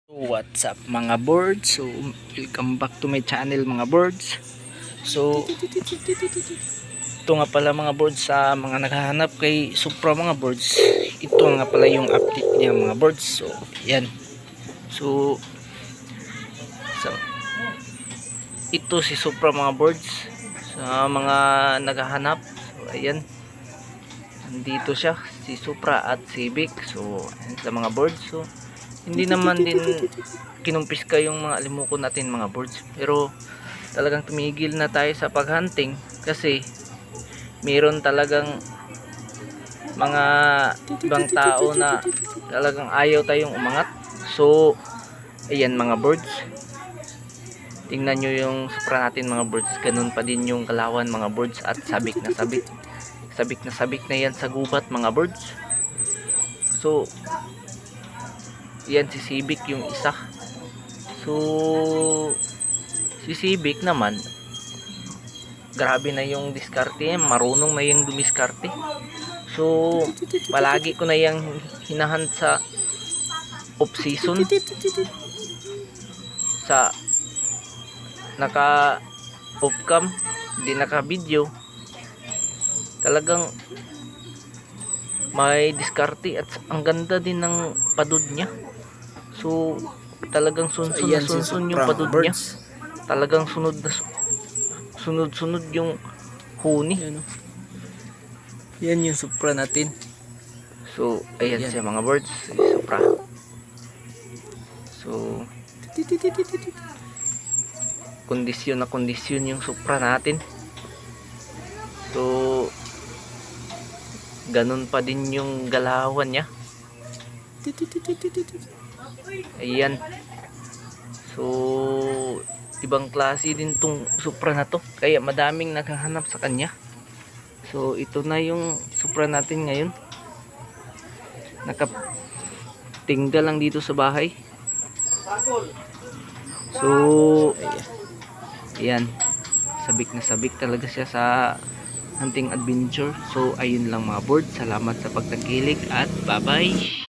What's up mga birds? So welcome back to my channel mga birds. So ito nga pala mga birds, sa mga naghahanap kay Supra mga birds, ito nga pala yung update niya mga birds. So yan. So ito si Supra mga birds, sa mga naghahanap. So ayan, nandito siya, si Supra at si Vic. So ayan, sa mga birds. So hindi naman din kinumpis ka yung mga alimuko natin mga birds, pero talagang tumigil na tayo sa paghunting kasi meron talagang mga ibang tao na talagang ayaw tayong umangat. So ayan mga birds, tingnan nyo yung Supra natin mga birds, ganun pa din yung kalawan mga birds, at sabik na sabik na yan sa gubat mga birds. So yan si Civic yung isa. So si Civic naman, grabe na yung diskarte, marunong na yung dumiskarte. So palagi ko na yung hinahunt sa off season, sa naka off cam, hindi naka video. Talagang may diskarte at ang ganda din ng padud niya. So talagang sunsun na sunsun yung padud niya. Talagang sunod yung huni. Yan yung Supra natin. So ayan siya mga birds, Supra. So kondisyon na kondisyon yung Supra natin. So ganun pa din yung galawan niya. Ayan. So ibang klase din tong Supra na to, kaya madaming naghahanap sa kanya. So ito na yung Supra natin ngayon, nakatingga lang dito sa bahay. So ayan, sabik na sabik talaga siya sa hunting adventure. So ayun lang mga birds, salamat sa pagtangkilik at bye bye.